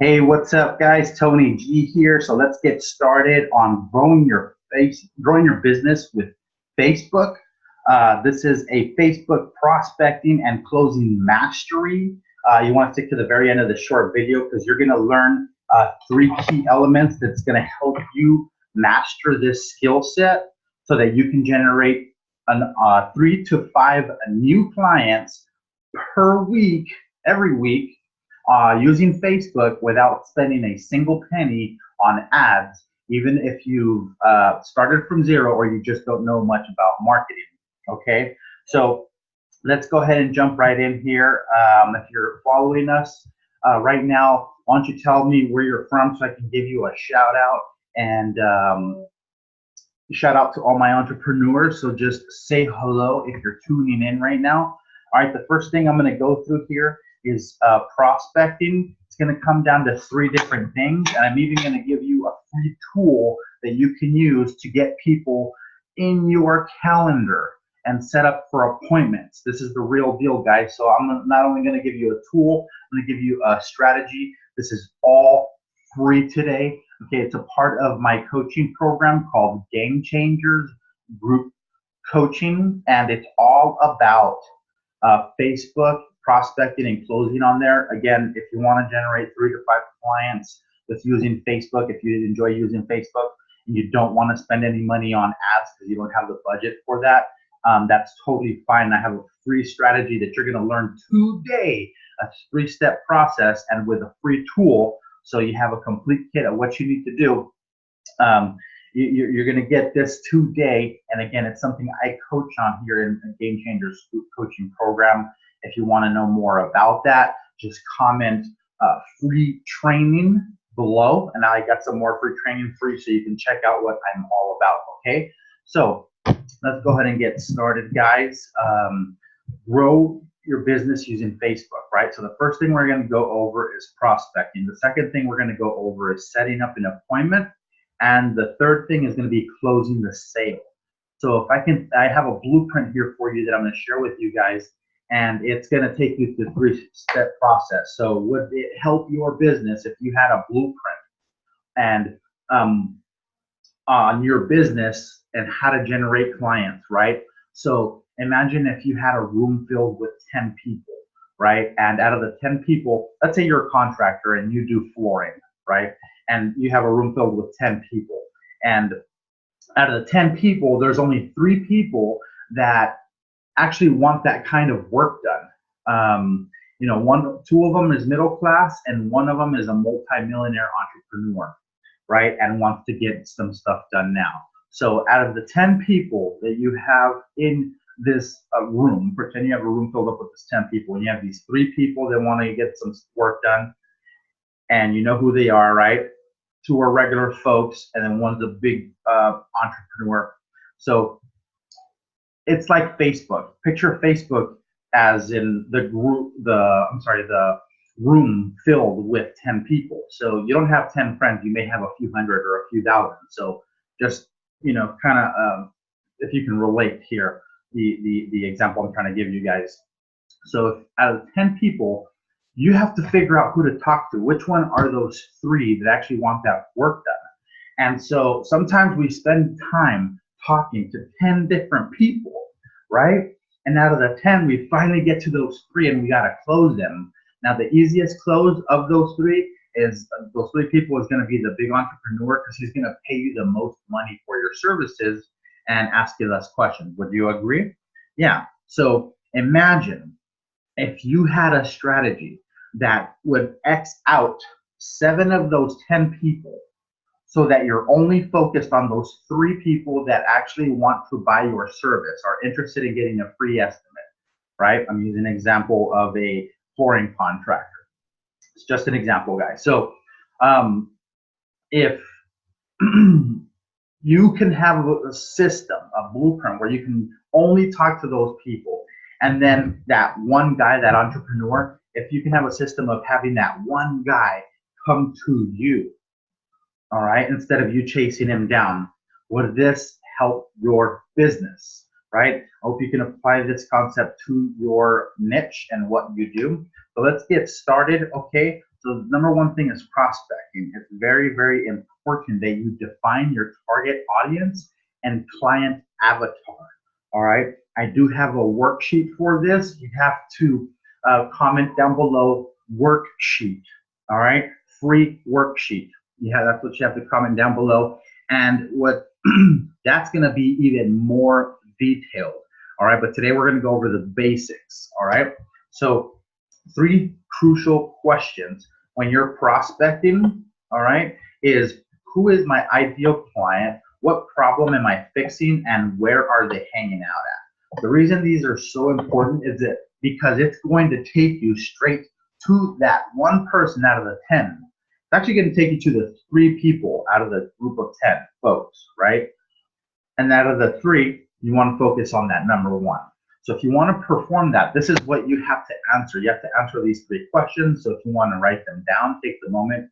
Hey, what's up, guys? Tony G here. So let's get started on growing your business with Facebook. This is a Facebook prospecting and closing mastery. You want to stick to the very end of the short video because you're going to learn three key elements that's going to help you master this skill set so that you can generate 3 to 5 new clients per week, every week, using Facebook without spending a single penny on ads, even if you've started from zero or you just don't know much about marketing. Okay, so let's go ahead and jump right in here. If you're following us right now, why don't you tell me where you're from so I can give you a shout out and shout out to all my entrepreneurs. So just say hello if you're tuning in right now. All right, the first thing I'm going to go through here is prospecting. It's going to come down to 3 different things, and I'm even going to give you a free tool that you can use to get people in your calendar and set up for appointments. This is the real deal, guys. So I'm not only going to give you a tool, I'm going to give you a strategy. This is all free today. Okay, it's a part of my coaching program called Game Changers Group Coaching, and it's all about Facebook prospecting and closing on there. Again, if you want to generate 3 to 5 clients with using Facebook, if you enjoy using Facebook and you don't want to spend any money on ads because you don't have the budget for that, that's totally fine. I have a free strategy that you're going to learn today, a 3-step process, and with a free tool, so you have a complete kit of what you need to do. You're going to get this today, and again, it's something I coach on here in Game Changers coaching program. If you want to know more about that, just comment free training below, and I got some more free training for you so you can check out what I'm all about. Okay, so let's go ahead and get started, guys. Grow your business using Facebook, right? So the first thing we're going to go over is prospecting. The second thing we're going to go over is setting up an appointment. And the third thing is going to be closing the sale. So if I have a blueprint here for you that I'm going to share with you guys, and it's going to take you through the 3-step process. So would it help your business if you had a blueprint and on your business and how to generate clients, right? So imagine if you had a room filled with 10 people, right? And out of the 10 people, let's say you're a contractor and you do flooring, right? And you have a room filled with 10 people. And out of the 10 people, there's only 3 people that actually want that kind of work done. 2 of them is middle class and 1 of them is a multi-millionaire entrepreneur, right? And wants to get some stuff done now. So out of the 10 people that you have in this room, pretend you have a room filled up with this 10 people, and you have these 3 people that want to get some work done, and you know who they are, right? 2 are regular folks, and then 1's a big entrepreneur. So it's like Facebook. Picture Facebook as in the room filled with 10 people. So you don't have 10 friends, you may have a few hundred or a few thousand. So just, kind of, if you can relate here, the example I'm trying to give you guys. So if out of 10 people, you have to figure out who to talk to. Which one are those 3 that actually want that work done? And so sometimes we spend time talking to 10 different people, right? And out of the 10, we finally get to those 3 and we got to close them. Now, the easiest close of those 3 is those 3 people is going to be the big entrepreneur because he's going to pay you the most money for your services and ask you less questions. Would you agree? Yeah. So imagine if you had a strategy that would X out 7 of those 10 people so that you're only focused on those 3 people that actually want to buy your service, are interested in getting a free estimate, right? I'm using an example of a flooring contractor. It's just an example, guys. So if you can have a system, a blueprint where you can only talk to those people, and then that one guy, that entrepreneur, if you can have a system of having that one guy come to you, all right, instead of you chasing him down, would this help your business, right? I hope you can apply this concept to your niche and what you do. So let's get started, okay? So the number one thing is prospecting. It's very, very important that you define your target audience and client avatar. All right. I do have a worksheet for this. You have to comment down below worksheet. All right. Free worksheet. Yeah, that's what you have to comment down below. And what that's going to be even more detailed. All right. But today we're going to go over the basics. All right. So 3 crucial questions when you're prospecting, all right, is who is my ideal client? What problem am I fixing? And where are they hanging out at? The reason these are so important is that because it's going to take you straight to that one person out of the 10. It's actually going to take you to the 3 people out of the group of 10 folks, right? And out of the 3, you want to focus on that number 1. So if you want to perform that, this is what you have to answer. You have to answer these 3 questions. So if you want to write them down, take the moment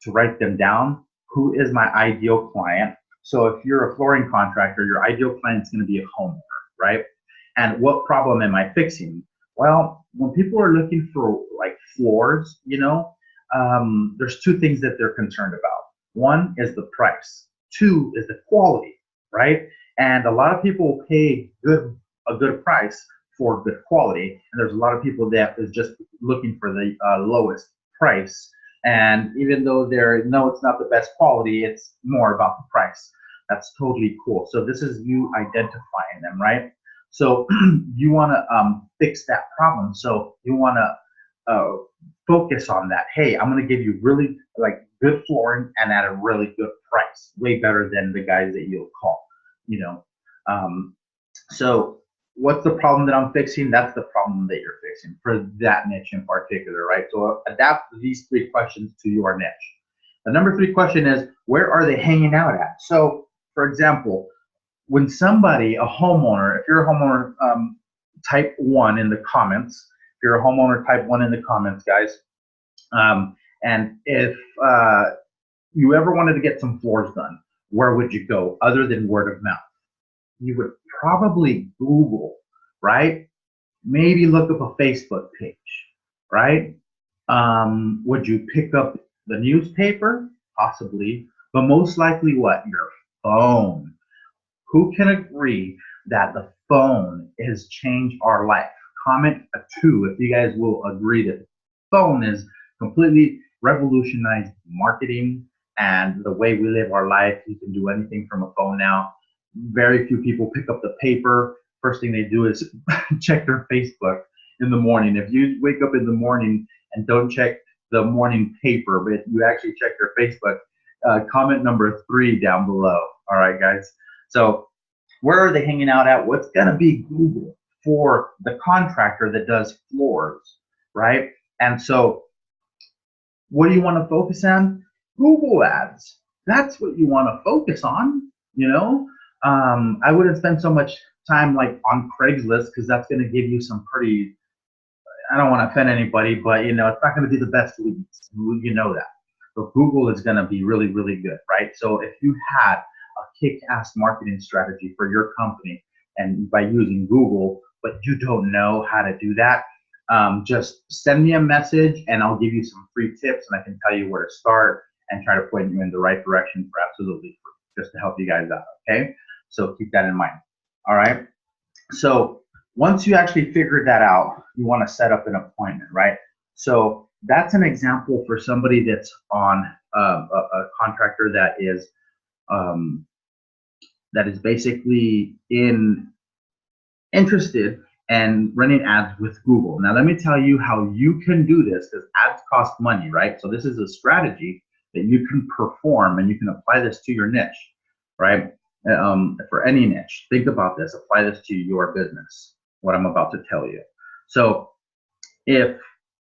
to write them down. Who is my ideal client? So if you're a flooring contractor, your ideal client is going to be a homeowner, right? And what problem am I fixing? Well, when people are looking for like floors, there's 2 things that they're concerned about. 1 is the price. 2 is the quality, right? And a lot of people pay a good price for good quality, and there's a lot of people that is just looking for the lowest price. And even though it's not the best quality, it's more about the price. That's totally cool. So this is you identifying them, right? So you want to fix that problem. So you want to focus on that. Hey, I'm going to give you really like good flooring and at a really good price, way better than the guys that you'll call. So what's the problem that I'm fixing? That's the problem that you're fixing for that niche in particular, right? So adapt these 3 questions to your niche. The number 3 question is, where are they hanging out at? So, for example, when somebody, a homeowner, if you're a homeowner, type 1 in the comments. If you're a homeowner, type 1 in the comments, guys. And if you ever wanted to get some floors done, where would you go other than word of mouth? You would probably Google, right? Maybe look up a Facebook page, right? Would you pick up the newspaper? Possibly, but most likely what? Your phone. Who can agree that the phone has changed our life? Comment a 2 if you guys will agree that the phone has completely revolutionized marketing and the way we live our life. You can do anything from a phone now. Very few people pick up the paper. First thing they do is check their Facebook in the morning. If you wake up in the morning and don't check the morning paper, but you actually check your Facebook, comment number 3 down below. All right, guys. So where are they hanging out at? What's going to be Google for the contractor that does floors, right? And so what do you want to focus on? Google ads. That's what you want to focus on, I wouldn't spend so much time like on Craigslist because that's going to give you some pretty, I don't want to offend anybody, but it's not going to be the best leads. You know that. But Google is going to be really, really good, right? So if you had a kick-ass marketing strategy for your company and by using Google, but you don't know how to do that, just send me a message and I'll give you some free tips and I can tell you where to start and try to point you in the right direction for absolutely free, just to help you guys out, okay? So keep that in mind, all right? So once you actually figure that out, you want to set up an appointment, right? So that's an example for somebody that's on a contractor that is basically interested in running ads with Google. Now let me tell you how you can do this, because ads cost money, right? So this is a strategy that you can perform and you can apply this to your niche, right? For any niche, think about this, apply this to your business, what I'm about to tell you. So if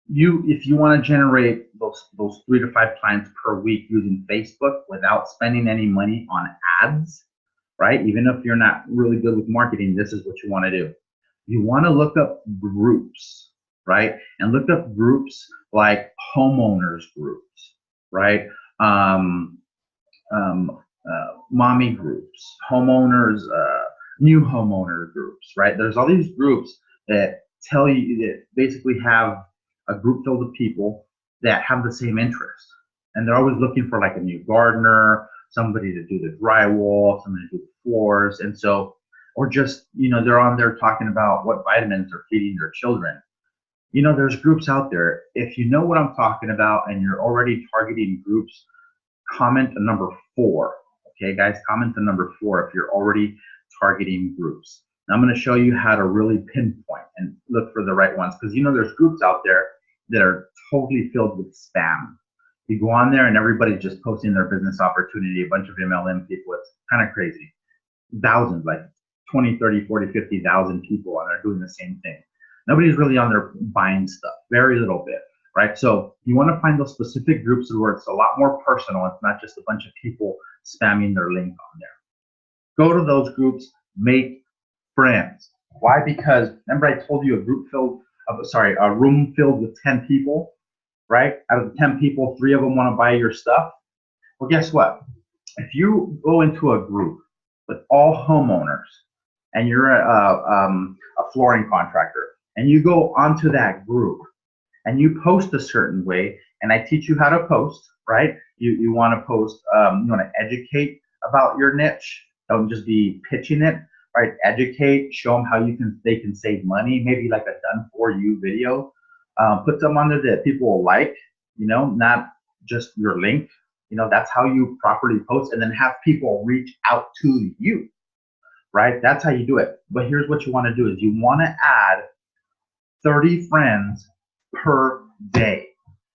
you want to generate those 3 to 5 clients per week using Facebook without spending any money on ads, right? Even if you're not really good with marketing, this is what you want to do. You want to look up groups, right? And look up groups like homeowners groups, right? Mommy groups, homeowners, new homeowner groups, right? There's all these groups that tell you, that basically have a group filled with people that have the same interest. And they're always looking for like a new gardener, somebody to do the drywall, somebody to do the floors. And so, or just, they're on there talking about what vitamins they're feeding their children. There's groups out there. If you know what I'm talking about and you're already targeting groups, comment a number 4. Okay, guys, comment the number 4 if you're already targeting groups. Now, I'm going to show you how to really pinpoint and look for the right ones, because there's groups out there that are totally filled with spam. You go on there and everybody's just posting their business opportunity, a bunch of MLM people. It's kind of crazy. Thousands, like 20, 30, 40, 50,000 people, and they're doing the same thing. Nobody's really on there buying stuff, very little bit, right? So you want to find those specific groups where it's a lot more personal. It's not just a bunch of people spamming their link on there. Go to those groups, make friends. Why? Because remember I told you a room filled with 10 people, right? Out of the 10 people, 3 of them want to buy your stuff. Well, guess what? If you go into a group with all homeowners and you're a flooring contractor, and you go onto that group and you post a certain way, and I teach you how to post, right? You want to post, you want to educate about your niche. Don't just be pitching it, right? Educate, show them how they can save money, maybe like a done for you video. Put them on there that people will like, not just your link. That's how you properly post, and then have people reach out to you, right? That's how you do it. But here's what you want to do is you want to add 30 friends per day,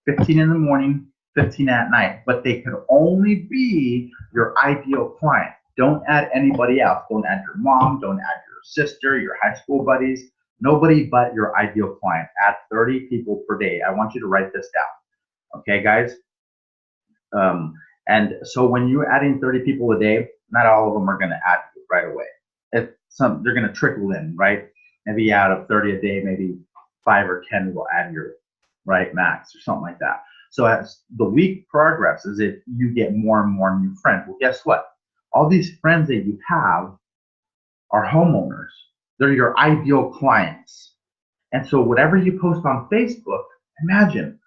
15 in the morning, 15 at night, but they could only be your ideal client. Don't add anybody else. Don't add your mom, don't add your sister, your high school buddies, nobody but your ideal client. Add 30 people per day. I want you to write this down. Okay, guys? And so when you're adding 30 people a day, not all of them are going to add right away. They're going to trickle in, right? Maybe out of 30 a day, maybe 5 or 10 will add your right max or something like that. So as the week progresses, if you get more and more new friends, well, guess what? All these friends that you have are homeowners. They're your ideal clients. And so whatever you post on Facebook, imagine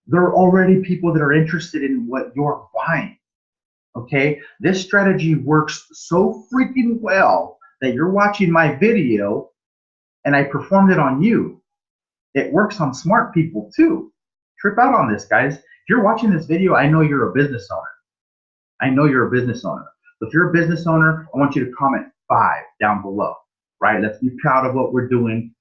there are already people that are interested in what you're buying. Okay? This strategy works so freaking well that you're watching my video and I performed it on you. It works on smart people too. Trip out on this, guys. If you're watching this video, I know you're a business owner. I know you're a business owner. So if you're a business owner, I want you to comment 5 down below, right? Let's be proud of what we're doing.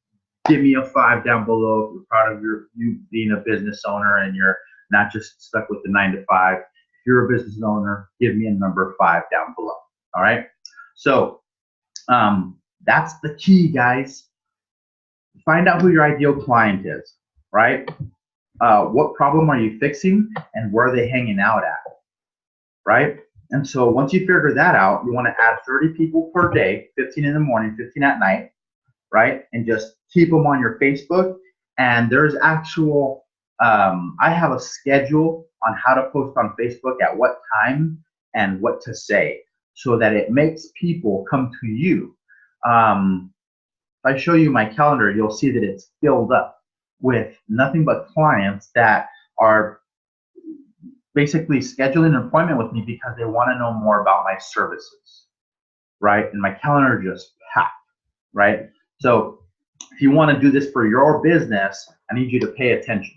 Give me a 5 down below if you're proud of you being a business owner and you're not just stuck with the 9 to 5. If you're a business owner, give me a number 5 down below. All right. So that's the key, guys. Find out who your ideal client is, right? What problem are you fixing and where are they hanging out at, right? And so once you figure that out, you want to add 30 people per day, 15 in the morning, 15 at night, right? And just keep them on your Facebook. And there's actual, I have a schedule on how to post on Facebook at what time and what to say so that it makes people come to you. If I show you my calendar, you'll see that it's filled up with nothing but clients that are basically scheduling an appointment with me because they want to know more about my services, right? And my calendar just packed, right? So if you want to do this for your business, I need you to pay attention.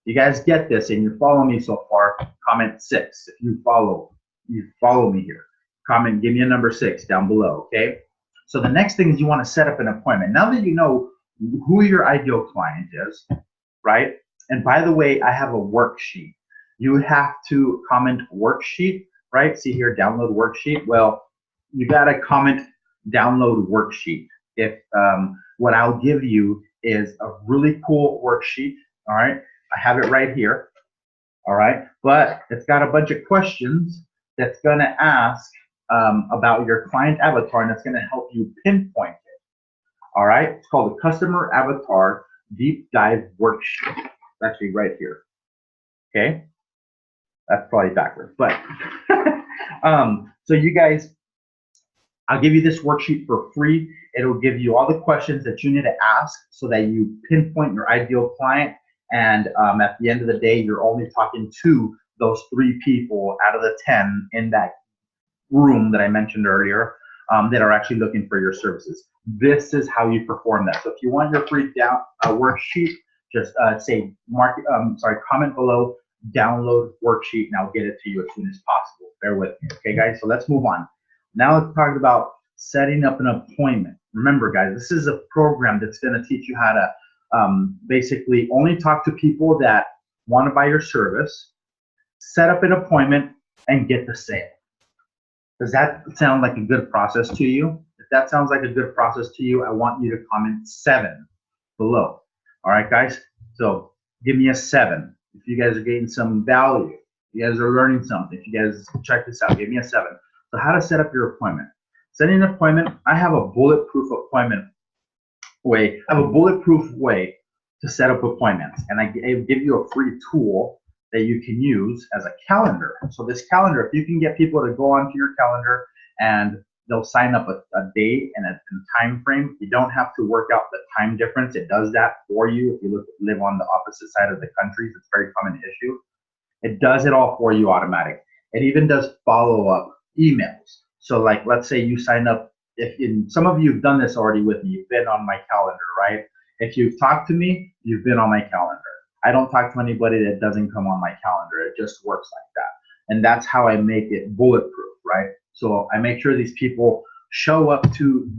If you guys get this and you're following me so far, comment 6. If you follow me here, comment, give me a number 6 down below, okay? So the next thing is you want to set up an appointment. Now that you know who your ideal client is, right? And by the way, I have a worksheet. You have to comment worksheet, right? See here, download worksheet. Well, you got to comment download worksheet. If what I'll give you is a really cool worksheet, all right? I have it right here, all right? But it's got a bunch of questions that's going to ask about your client avatar, and it's going to help you pinpoint it. All right, it's called the Customer Avatar Deep Dive Worksheet. It's actually right here. Okay, that's probably backwards, but so you guys, I'll give you this worksheet for free. It'll give you all the questions that you need to ask so that you pinpoint your ideal client And at the end of the day, you're only talking to those 3 people out of the 10 in that room that I mentioned earlier, that are actually looking for your services. This is how you perform that. So if you want your free worksheet, just say comment below, download worksheet, and I'll get it to you as soon as possible. Bear with me, okay, guys? So let's move on. Now let's talk about setting up an appointment. Remember, guys, this is a program that's going to teach you how to basically only talk to people that want to buy your service, set up an appointment, and get the sale. Does that sound like a good process to you? If that sounds like a good process to you, I want you to comment 7 below. All right, guys? So give me a 7. If you guys are getting some value, if you guys are learning something, if you guys check this out, give me a 7. So how to set up your appointment. Setting an appointment, I have a bulletproof appointment way. I have a bulletproof way to set up appointments. And I give you a free tool that you can use as a calendar. So this calendar, if you can get people to go onto your calendar and they'll sign up a date and a time frame, you don't have to work out the time difference. It does that for you. If you live on the opposite side of the country, it's a very common issue. It does it all for you automatic. It even does follow-up emails. So like, let's say you sign up, some of you have done this already with me, you've been on my calendar, right? If you've talked to me, you've been on my calendar. I don't talk to anybody that doesn't come on my calendar. It just works like that. And that's how I make it bulletproof, right? So I make sure these people show up to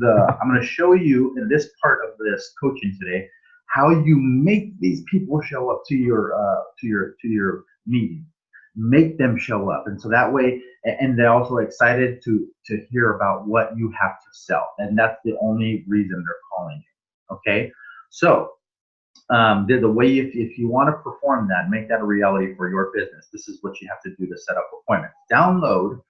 I'm going to show you in this part of this coaching today, how you make these people show up to your meeting. Make them show up. And so that way, and they're also excited to hear about what you have to sell. And that's the only reason they're calling you. Okay. So, the way if you want to perform that, make that a reality for your business, this is what you have to do to set up appointments. Download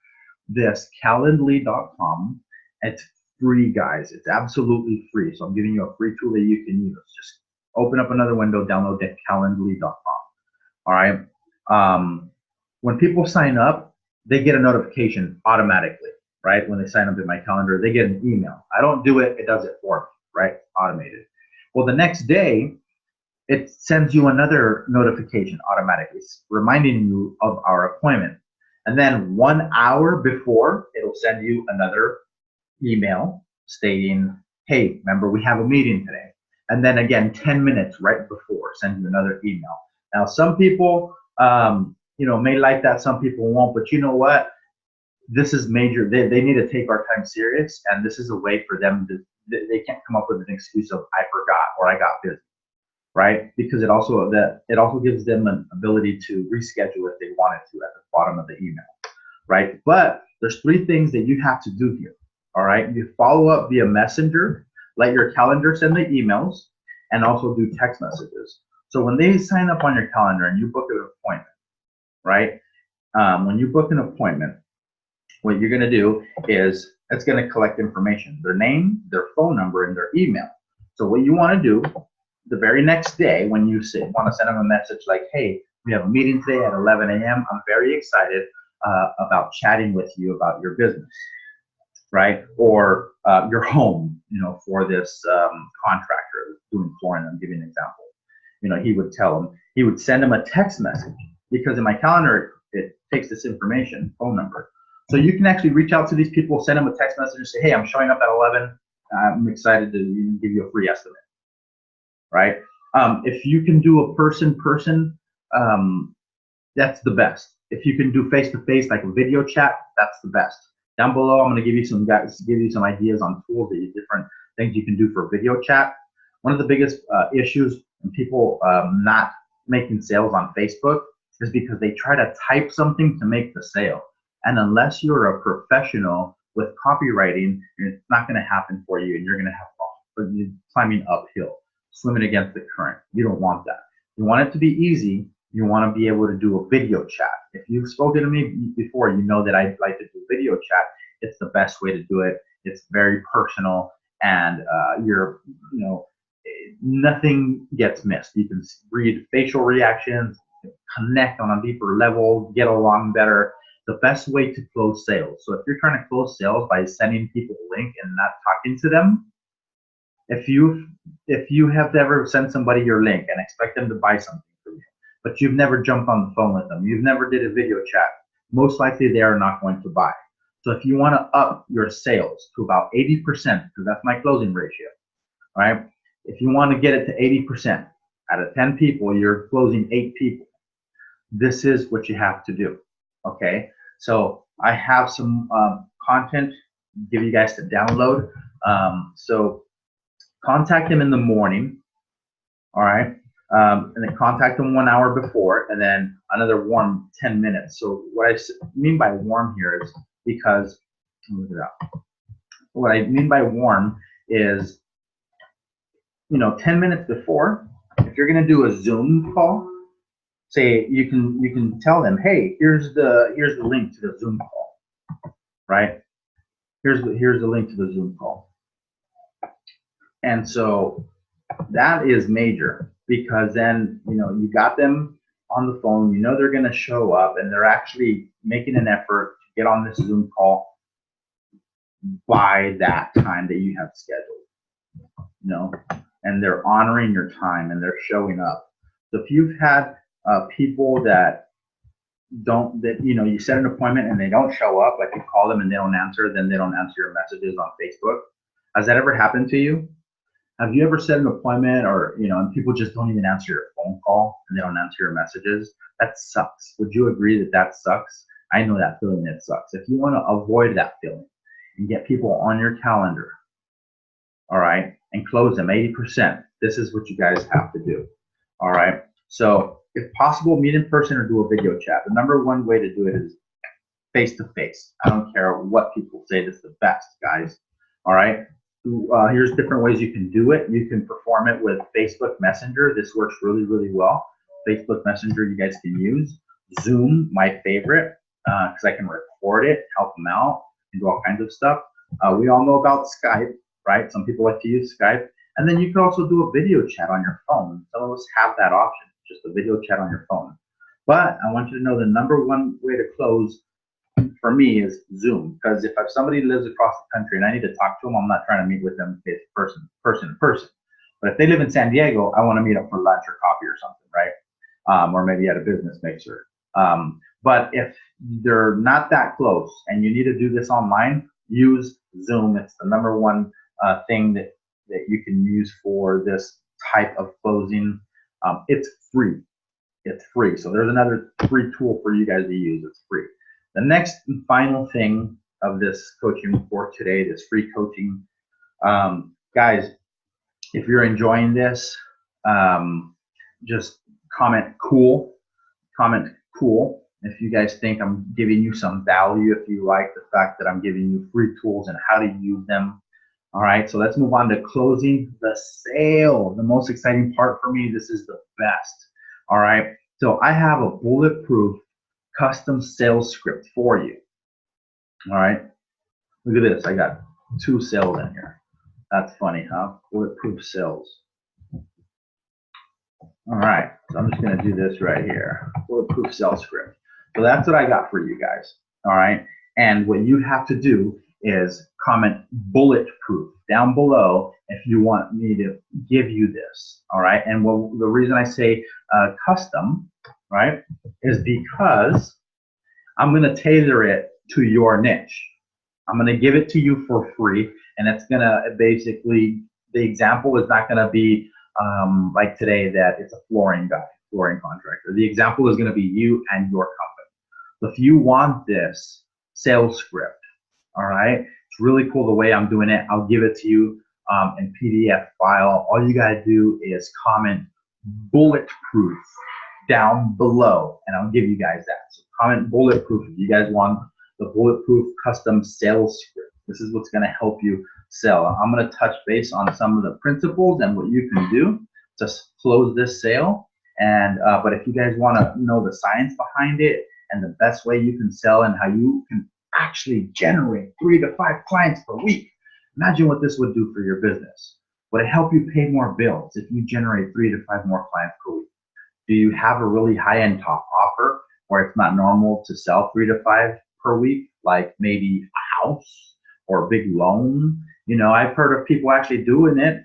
this calendly.com. It's free, guys. It's absolutely free. So I'm giving you a free tool that you can use. Just open up another window, download that calendly.com. All right. When people sign up, they get a notification automatically, right? When they sign up in my calendar, they get an email. I don't do it. It does it for me, right? Automated. Well, the next day, it sends you another notification automatically, reminding you of our appointment. And then 1 hour before, it'll send you another email stating, hey, remember, we have a meeting today. And then again, 10 minutes right before, send you another email. Now, some people, may like that. Some people won't. But you know what? This is major. They need to take our time serious. And this is a way for them to, they can't come up with an excuse of, I forgot or I got busy. Right? Because it also gives them an ability to reschedule if they wanted to at the bottom of the email, right? But there's 3 things that you have to do here. All right, you follow up via Messenger, let your calendar send the emails, and also do text messages. So when they sign up on your calendar and you book an appointment, right? When you book an appointment, what you're going to do is it's going to collect information: their name, their phone number, and their email. So what you want to do the very next day, when you want to send them a message like, hey, we have a meeting today at 11 a.m. I'm very excited about chatting with you about your business, right? Or your home, for this contractor doing flooring. I'm giving an example. He would send them a text message, because in my calendar, it takes this information, phone number. So you can actually reach out to these people, send them a text message and say, hey, I'm showing up at 11. I'm excited to give you a free estimate. Right? If you can do a person-person, that's the best. If you can do face-to-face, like a video chat, that's the best. Down below, I'm going to give you some ideas on tools, different things you can do for video chat. One of the biggest issues in people not making sales on Facebook is because they try to type something to make the sale. And unless you're a professional with copywriting, it's not going to happen for you, and you're going to have climbing uphill, swimming against the current. You don't want that. You want it to be easy. You want to be able to do a video chat. If you've spoken to me before, you know that I like to do video chat. It's the best way to do it. It's very personal, and nothing gets missed. You can read facial reactions, connect on a deeper level, get along better. The best way to close sales. So if you're trying to close sales by sending people a link and not talking to them, if you have ever sent somebody your link and expect them to buy something, but you've never jumped on the phone with them, you've never did a video chat, most likely they are not going to buy. So if you want to up your sales to about 80%, because that's my closing ratio, all right? If you want to get it to 80%, out of 10 people, you're closing 8 people. This is what you have to do, okay? So I have some content give you guys to download. So contact them in the morning, all right? And then contact them 1 hour before, and then another warm 10 minutes. So what I mean by warm here is because, look it up. What I mean by warm is, 10 minutes before, if you're going to do a Zoom call, say you can tell them, hey, here's the link to the Zoom call, right? Here's the link to the Zoom call. And so that is major, because then you got them on the phone, they're going to show up, and they're actually making an effort to get on this Zoom call by that time that you have scheduled, and they're honoring your time and they're showing up. So if you've had people that you set an appointment and they don't show up, like you call them and they don't answer, then they don't answer your messages on Facebook. Has that ever happened to you? Have you ever set an appointment, or and people just don't even answer your phone call and they don't answer your messages? That sucks. Would you agree that sucks? I know that feeling. It sucks. If you want to avoid that feeling and get people on your calendar, all right, and close them 80%, this is what you guys have to do. All right. So if possible, meet in person or do a video chat. The number one way to do it is face to face. I don't care what people say, this is the best, guys. All right. Here's different ways you can do it. You can perform it with Facebook Messenger. This works really, really well. Facebook Messenger you guys can use. Zoom, my favorite, because I can record it, help them out, and do all kinds of stuff. We all know about Skype, right? Some people like to use Skype. And then you can also do a video chat on your phone. Some of us have that option, just a video chat on your phone. But I want you to know the number one way to close for me is Zoom, because if somebody lives across the country and I need to talk to them, I'm not trying to meet with them person to person. But if they live in San Diego, I want to meet up for lunch or coffee or something, right? Or maybe at a business mixer. But if they're not that close and you need to do this online, use Zoom. It's the number one thing that you can use for this type of closing. It's free. It's free. So there's another free tool for you guys to use. It's free. The next and final thing of this coaching for today, this free coaching, guys, if you're enjoying this, just comment cool. Comment cool if you guys think I'm giving you some value, if you like the fact that I'm giving you free tools and how to use them. All right, so let's move on to closing the sale. The most exciting part for me, this is the best. All right, so I have a bulletproof custom sales script for you. All right, look at this. I got 2 sales in here. That's funny, huh? Bulletproof sales. All right, so I'm just going to do this right here. Bulletproof sales script. So that's what I got for you guys. All right, and what you have to do is comment bulletproof down below if you want me to give you this. All right, and the reason I say custom, right, is because I'm going to tailor it to your niche. I'm going to give it to you for free, and it's going to basically, the example is not going to be like today that it's a flooring contractor. The example is going to be you and your company. So if you want this sales script, all right, it's really cool the way I'm doing it. I'll give it to you in PDF file. All you got to do is comment bulletproof down below, and I'll give you guys that. So comment bulletproof if you guys want the bulletproof custom sales script. This is what's going to help you sell. I'm going to touch base on some of the principles and what you can do to close this sale. And but if you guys want to know the science behind it and the best way you can sell and how you can actually generate 3 to 5 clients per week, imagine what this would do for your business. Would it help you pay more bills if you generate 3 to 5 more clients per week? Do you have a really high-end top offer where it's not normal to sell 3 to 5 per week, like maybe a house or a big loan? I've heard of people actually doing it.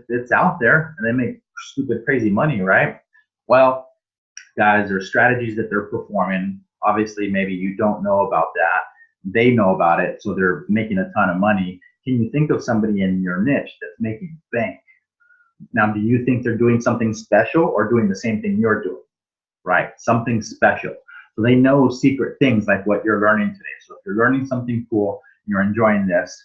It's out there, and they make stupid, crazy money, right? Well, guys, or strategies that they're performing. Obviously, maybe you don't know about that. They know about it, so they're making a ton of money. Can you think of somebody in your niche that's making bank? Now, do you think they're doing something special or doing the same thing you're doing? Right? Something special. So they know secret things like what you're learning today. So if you're learning something cool, you're enjoying this,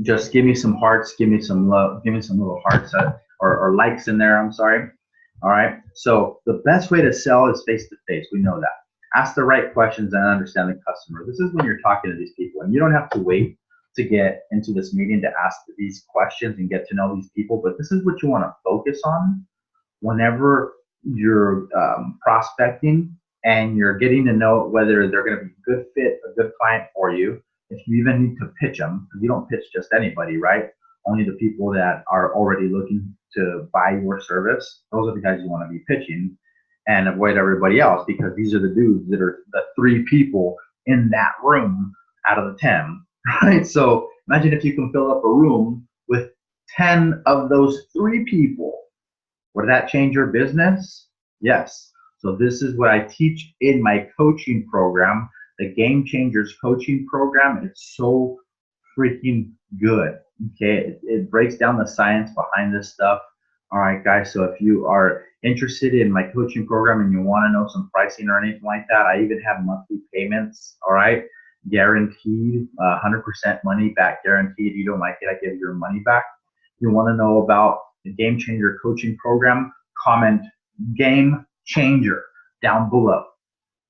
just give me some hearts, give me some love, give me some little hearts or likes in there, I'm sorry. All right. So the best way to sell is face to face. We know that. Ask the right questions and understand the customer. This is when you're talking to these people, and you don't have to wait to get into this meeting to ask these questions and get to know these people. But this is what you want to focus on whenever you're prospecting and you're getting to know whether they're going to be a good fit, a good client for you. If you even need to pitch them, because you don't pitch just anybody, right? Only the people that are already looking to buy your service. Those are the guys you want to be pitching, and avoid everybody else, because these are the dudes that are the 3 people in that room out of the 10, right? So imagine if you can fill up a room with 10 of those 3 people. Would that change your business? Yes. So this is what I teach in my coaching program, the Game Changers coaching program. It's so freaking good. Okay, it breaks down the science behind this stuff. All right, guys. So if you are interested in my coaching program and you want to know some pricing or anything like that, I even have monthly payments. All right, guaranteed, 100% money back guaranteed. You don't like it, I give your money back. You want to know about the Game Changer coaching program? Comment Game Changer down below.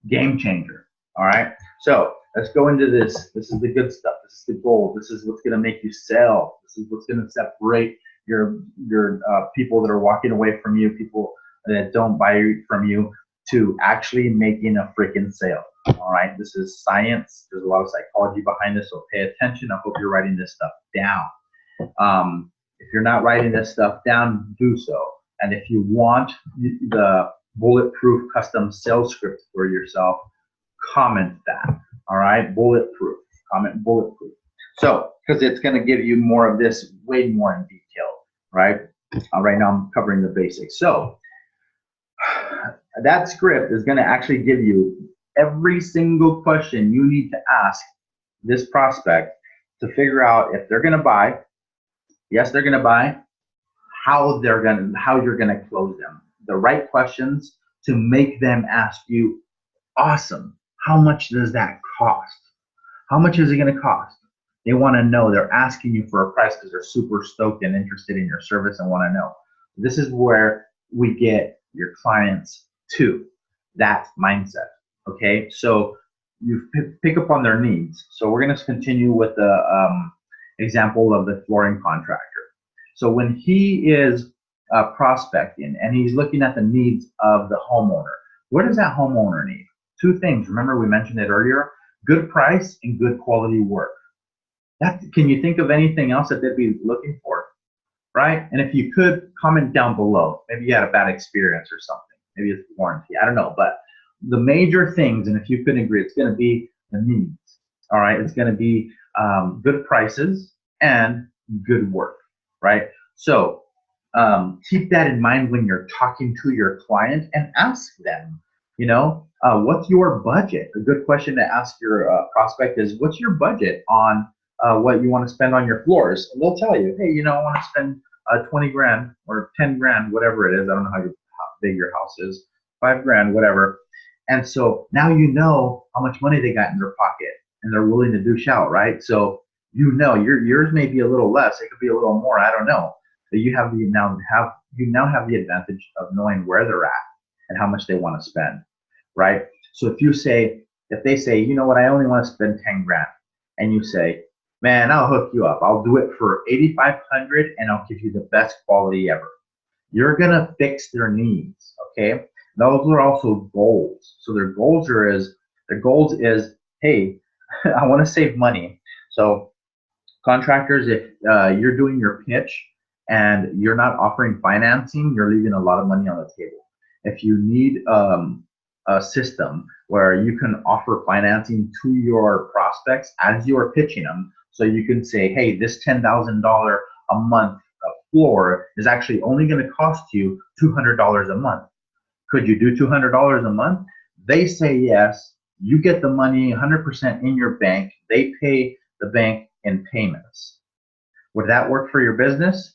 Game Changer. All right. So let's go into this. This is the good stuff. This is the gold. This is what's going to make you sell. This is what's going to separate your people that are walking away from you, people that don't buy from you, to actually making a freaking sale. All right. This is science. There's a lot of psychology behind this, so pay attention. I hope you're writing this stuff down. If you're not writing this stuff down, do so. And if you want the bulletproof custom sales script for yourself, comment that. All right, bulletproof. Comment bulletproof. So, because it's going to give you more of this, way more in detail, right? Right now I'm covering the basics. So that script is going to actually give you every single question you need to ask this prospect to figure out if they're going to buy. Yes, they're going to buy. How you're going to close them. The right questions to make them ask you, awesome, how much does that cost? How much is it going to cost? They want to know. They're asking you for a price because they're super stoked and interested in your service and want to know. This is where we get your clients to that mindset. Okay, so you pick up on their needs. So we're going to continue with the example of the flooring contractor. So when he is prospecting and he's looking at the needs of the homeowner, what does that homeowner need? 2 things. Remember, we mentioned it earlier: good price and good quality work. Can you think of anything else that they'd be looking for? Right? And if you could, comment down below. Maybe you had a bad experience or something. Maybe it's warranty. I don't know. But the major things, and if you couldn't agree, it's going to be the needs. All right? It's going to be good prices and good work. Right? So keep that in mind when you're talking to your client and ask them, what's your budget? A good question to ask your prospect is, what's your budget on what you want to spend on your floors? And they'll tell you, hey, I want to spend 20 grand or 10 grand, whatever it is. I don't know how big your house is, 5 grand, whatever. And so now you know how much money they got in their pocket and they're willing to dish out, right? So yours may be a little less, it could be a little more, I don't know. But you now have the advantage of knowing where they're at and how much they want to spend, right? So if they say, you know what, I only want to spend 10 grand, and you say, man, I'll hook you up. I'll do it for 8,500 and I'll give you the best quality ever. You're gonna fix their needs, okay? Those are also goals. So their goals is, hey, I want to save money. So contractors, if you're doing your pitch and you're not offering financing, you're leaving a lot of money on the table. If you need a system where you can offer financing to your prospects as you're pitching them, so you can say, hey, this $10,000 a month floor is actually only going to cost you $200 a month. Could you do $200 a month? They say yes. You get the money 100% in your bank. They pay the bank in payments. Would that work for your business?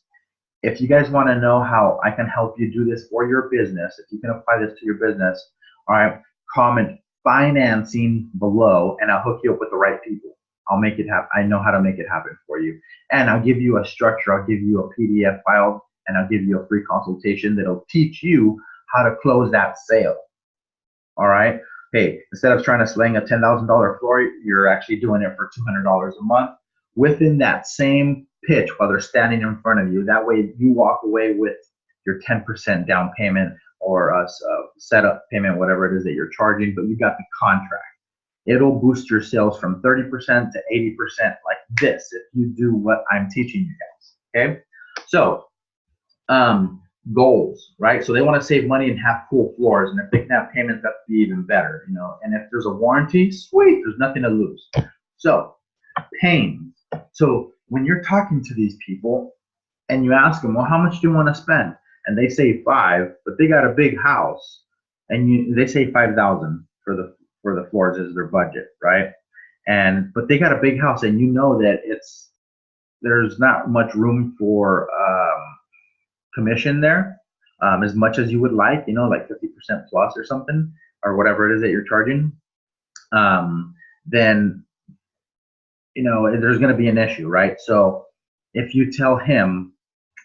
If you guys want to know how I can help you do this for your business, if you can apply this to your business, all right, comment financing below and I'll hook you up with the right people. I'll make it happen. I know how to make it happen for you. And I'll give you a structure. I'll give you a PDF file and I'll give you a free consultation that'll teach you how to close that sale. All right. Hey, instead of trying to sling a $10,000 floor, you're actually doing it for $200 a month within that same pitch while they're standing in front of you. That way you walk away with your 10% down payment or a setup payment, whatever it is that you're charging, but you got the contract. It'll boost your sales from 30% to 80% like this if you do what I'm teaching you guys. Okay. So, goals, right? So they want to save money and have cool floors, and if they can have payments, that'd be even better, you know. And if there's a warranty, sweet, there's nothing to lose. So pain. So when you're talking to these people and you ask them, well, how much do you want to spend? And they say 5, but they got a big house, and they say 5,000 for the floors is their budget, right? But they got a big house, and you know that there's not much room for commission there, as much as you would like, you know, like 50% plus or something, or whatever it is that you're charging, then, you know, there's going to be an issue, right? So if you tell him,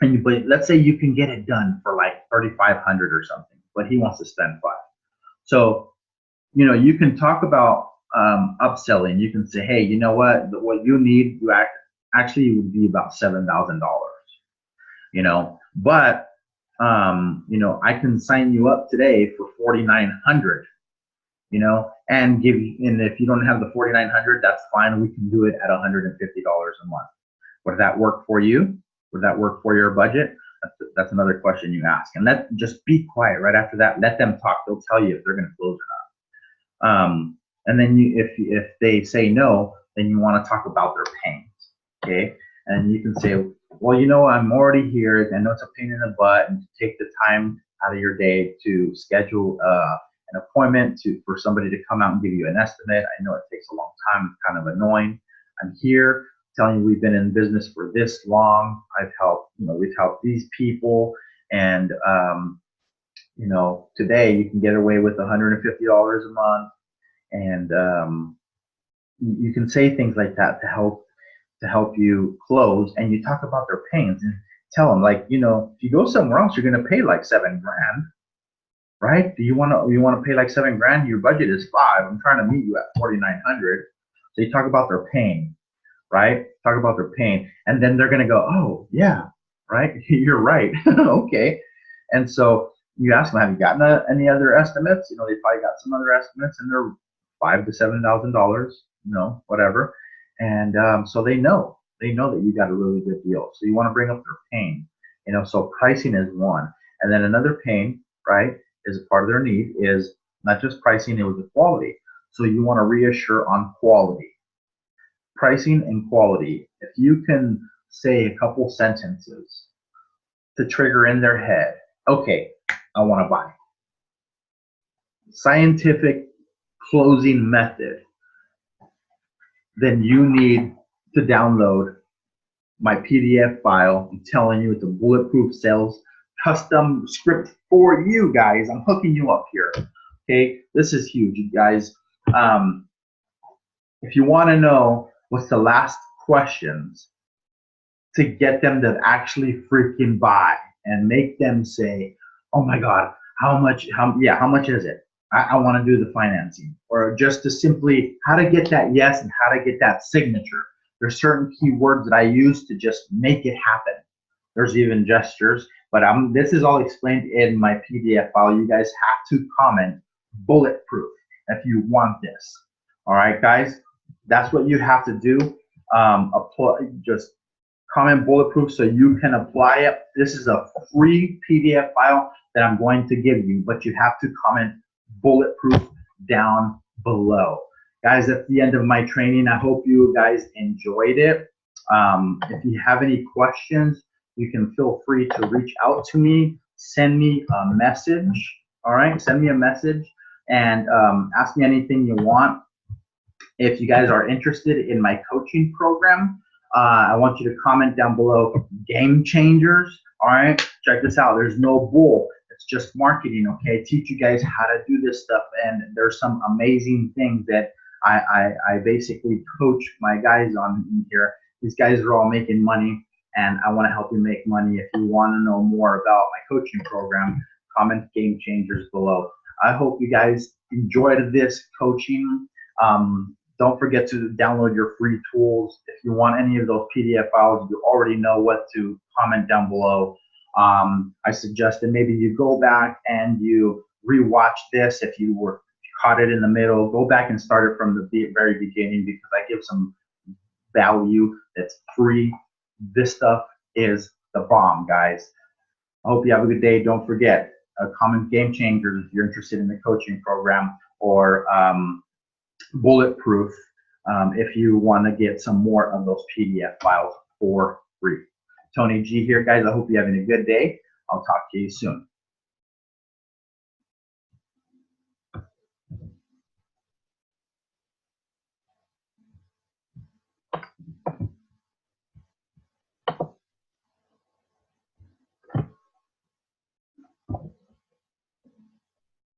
but let's say you can get it done for like 3,500 or something, but he wants to spend 5. So, you know, you can talk about upselling. You can say, hey, you know what you need, you actually would be about $7,000. You know, but you know, I can sign you up today for 4,900. You know, and if you don't have the 4,900, that's fine. We can do it at $150 a month. Would that work for you? Would that work for your budget? That's another question you ask, and just be quiet right after that. Let them talk. They'll tell you if they're going to close or not. And then if they say no, then you want to talk about their pains. Okay, and you can say, well, you know, I'm already here. I know it's a pain in the butt, and to take the time out of your day to schedule an appointment for somebody to come out and give you an estimate. I know it takes a long time. It's kind of annoying. I'm here telling you we've been in business for this long. We've helped these people, and you know, today you can get away with $150 a month, and you can say things like that to help you close, and you talk about their pains and tell them, like, you know, if you go somewhere else, you're going to pay like $7,000, right? Do you want to pay like $7,000? Your budget is 5. I'm trying to meet you at 4,900. So you talk about their pain, right? Talk about their pain, and then they're going to go, oh yeah, right, you're right. Okay. And so you ask them, have you gotten any other estimates? You know, they probably got some other estimates, and they're $5,000 to $7,000, you know, whatever. And so they know that you got a really good deal. So you want to bring up their pain, you know. So pricing is one, and then another pain, right, is a part of their need is not just pricing, it was the quality. So you want to reassure on quality, pricing and quality. If you can say a couple sentences to trigger in their head, okay, I want to buy. Scientific closing method. Then you need to download my PDF file. I'm telling you, it's a bulletproof sales custom script for you guys. I'm hooking you up here. Okay, this is huge, you guys. If you want to know what's the last questions to get them to actually freaking buy and make them say, oh my God, how much is it? I want to do the financing, or just to simply how to get that yes and how to get that signature. There's certain keywords that I use to just make it happen. There's even gestures, but this is all explained in my PDF file. You guys have to comment bulletproof if you want this. All right, guys, that's what you have to do. Just comment bulletproof so you can apply it. This is a free PDF file that I'm going to give you, but you have to comment bulletproof down below. Guys, that's the end of my training. I hope you guys enjoyed it. If you have any questions, you can feel free to reach out to me, send me a message, All right, send me a message and ask me anything you want. If you guys are interested in my coaching program, I want you to comment down below game changers. All right, check this out. There's no bull. It's just marketing. Okay, teach you guys how to do this stuff, and there's some amazing things that I basically coach my guys on in here. These guys are all making money, and I want to help you make money. If you want to know more about my coaching program, comment game changers below. I hope you guys enjoyed this coaching. Don't forget to download your free tools. If you want any of those PDF files, you already know what to comment down below. I suggest that maybe you go back and you rewatch this. If you were caught it in the middle, go back and start it from the very beginning, because I give some value that's free. This stuff is the bomb, guys. I hope you have a good day. Don't forget, comment game changers if you're interested in the coaching program, or Bulletproof if you want to get some more of those PDF files for free. Tony G here, guys. I hope you're having a good day. I'll talk to you soon.